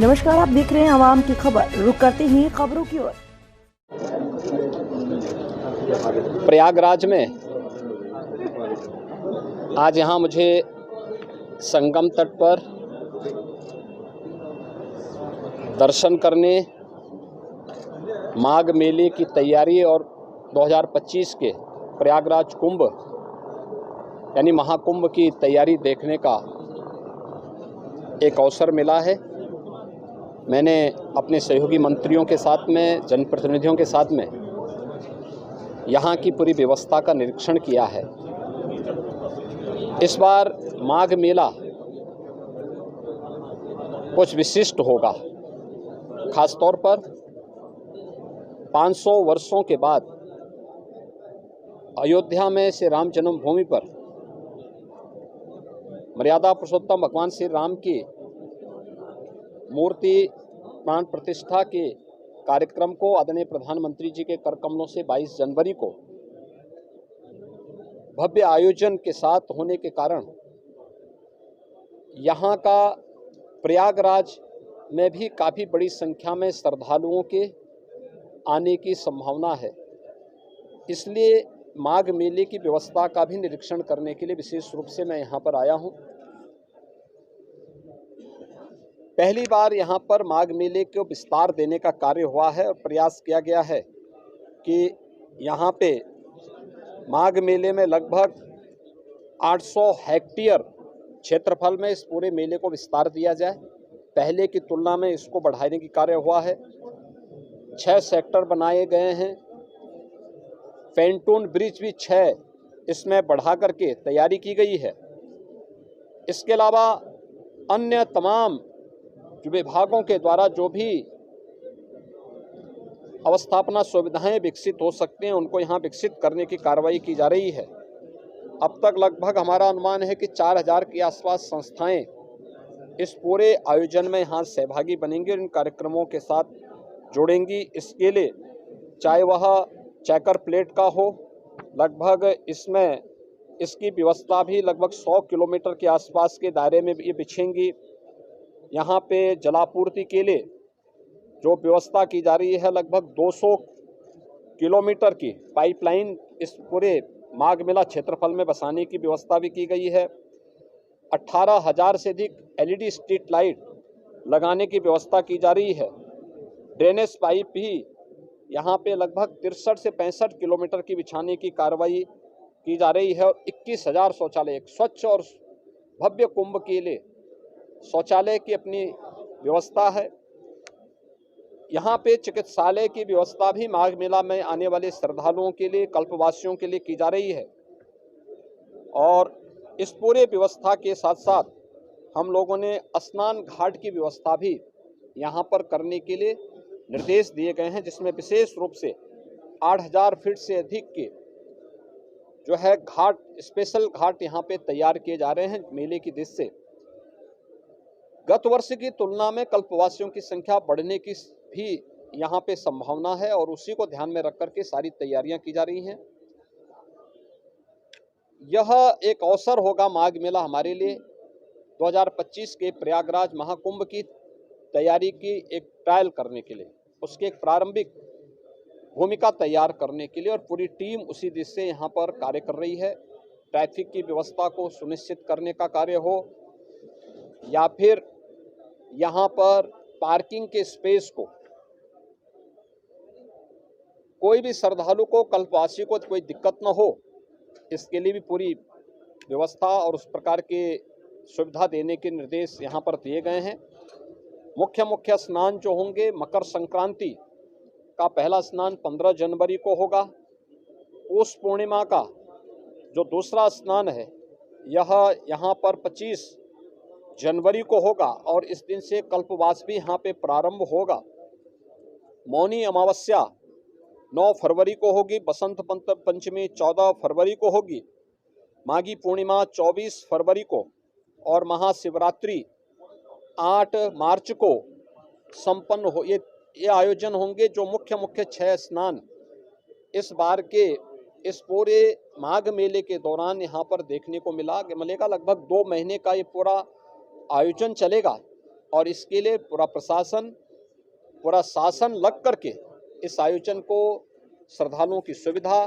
नमस्कार, आप देख रहे हैं आवाम की खबर। रुक करते हैं खबरों की ओर। प्रयागराज में आज यहाँ मुझे संगम तट पर दर्शन करने, माघ मेले की तैयारी और 2025 के प्रयागराज कुंभ यानी महाकुंभ की तैयारी देखने का एक अवसर मिला है। मैंने अपने सहयोगी मंत्रियों के साथ में, जनप्रतिनिधियों के साथ में यहाँ की पूरी व्यवस्था का निरीक्षण किया है। इस बार माघ मेला कुछ विशिष्ट होगा। खासतौर पर 500 वर्षों के बाद अयोध्या में श्री राम जन्मभूमि पर मर्यादा पुरुषोत्तम भगवान श्री राम की मूर्ति प्राण प्रतिष्ठा के कार्यक्रम को आदरणीय प्रधानमंत्री जी के कर कमलों से 22 जनवरी को भव्य आयोजन के साथ होने के कारण यहाँ का प्रयागराज में भी काफ़ी बड़ी संख्या में श्रद्धालुओं के आने की संभावना है। इसलिए माघ मेले की व्यवस्था का भी निरीक्षण करने के लिए विशेष रूप से मैं यहाँ पर आया हूँ। पहली बार यहाँ पर माघ मेले को विस्तार देने का कार्य हुआ है और प्रयास किया गया है कि यहाँ पे माघ मेले में लगभग 800 हेक्टेयर क्षेत्रफल में इस पूरे मेले को विस्तार दिया जाए। पहले की तुलना में इसको बढ़ाने की कार्य हुआ है। 6 सेक्टर बनाए गए हैं। पेंटून ब्रिज भी 6 इसमें बढ़ा करके तैयारी की गई है। इसके अलावा अन्य तमाम विभागों के द्वारा जो भी अवस्थापना सुविधाएं विकसित हो सकते हैं उनको यहाँ विकसित करने की कार्रवाई की जा रही है। अब तक लगभग हमारा अनुमान है कि 4000 के आसपास संस्थाएं इस पूरे आयोजन में यहाँ सहभागी बनेंगी और इन कार्यक्रमों के साथ जुड़ेंगी। इसके लिए चाहे वह चेकर प्लेट का हो, लगभग इसमें इसकी व्यवस्था भी लगभग 100 किलोमीटर के आसपास के दायरे में ये बिछेंगी। यहाँ पे जलापूर्ति के लिए जो व्यवस्था की जा रही है, लगभग 200 किलोमीटर की पाइपलाइन इस पूरे माघ मेला क्षेत्रफल में बसाने की व्यवस्था भी की गई है। 18,000 से अधिक LED स्ट्रीट लाइट लगाने की व्यवस्था की जा रही है। ड्रेनेज पाइप भी यहाँ पे लगभग 63 से 65 किलोमीटर की बिछाने की कार्रवाई की जा रही है और 21,000 शौचालय, एक स्वच्छ और भव्य कुंभ के लिए शौचालय की अपनी व्यवस्था है। यहाँ पे चिकित्सालय की व्यवस्था भी माघ मेला में आने वाले श्रद्धालुओं के लिए, कल्पवासियों के लिए की जा रही है। और इस पूरे व्यवस्था के साथ साथ हम लोगों ने स्नान घाट की व्यवस्था भी यहाँ पर करने के लिए निर्देश दिए गए हैं, जिसमें विशेष रूप से 8000 फीट से अधिक के जो है घाट, स्पेशल घाट यहाँ पे तैयार किए जा रहे हैं मेले की दृष्टि से। गत वर्ष की तुलना में कल्पवासियों की संख्या बढ़ने की भी यहाँ पे संभावना है और उसी को ध्यान में रख करके सारी तैयारियां की जा रही हैं। यह एक अवसर होगा माघ मेला हमारे लिए 2025 के प्रयागराज महाकुंभ की तैयारी की एक ट्रायल करने के लिए, उसकी एक प्रारंभिक भूमिका तैयार करने के लिए, और पूरी टीम उसी दिशा से यहाँ पर कार्य कर रही है। ट्रैफिक की व्यवस्था को सुनिश्चित करने का कार्य हो या फिर यहाँ पर पार्किंग के स्पेस को, कोई भी श्रद्धालु को, कल्पवासी को कोई दिक्कत न हो, इसके लिए भी पूरी व्यवस्था और उस प्रकार के सुविधा देने के निर्देश यहाँ पर दिए गए हैं। मुख्य स्नान जो होंगे, मकर संक्रांति का पहला स्नान 15 जनवरी को होगा। पौष पूर्णिमा का जो दूसरा स्नान है यह यहाँ पर 25 जनवरी को होगा और इस दिन से कल्पवास भी यहाँ पे प्रारंभ होगा। मौनी अमावस्या 9 फरवरी को होगी। बसंत पंचमी 14 फरवरी को होगी। माघी पूर्णिमा 24 फरवरी को और महाशिवरात्रि 8 मार्च को संपन्न हो। ये आयोजन होंगे जो मुख्य 6 स्नान इस बार के इस पूरे माघ मेले के दौरान यहाँ पर देखने को मिलेगा। लगभग 2 महीने का ये पूरा आयोजन चलेगा और इसके लिए पूरा प्रशासन, पूरा शासन लग करके इस आयोजन को श्रद्धालुओं की सुविधा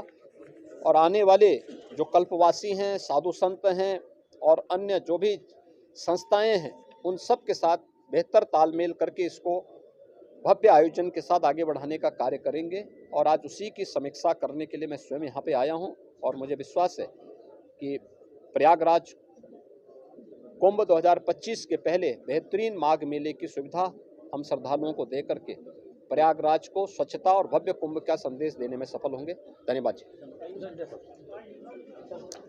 और आने वाले जो कल्पवासी हैं, साधु संत हैं और अन्य जो भी संस्थाएं हैं, उन सब के साथ बेहतर तालमेल करके इसको भव्य आयोजन के साथ आगे बढ़ाने का कार्य करेंगे। और आज उसी की समीक्षा करने के लिए मैं स्वयं यहाँ पे आया हूँ और मुझे विश्वास है कि प्रयागराज कुंभ 2025 के पहले बेहतरीन माघ मेले की सुविधा हम श्रद्धालुओं को दे करके प्रयागराज को स्वच्छता और भव्य कुंभ का संदेश देने में सफल होंगे। धन्यवाद जी।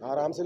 आराम से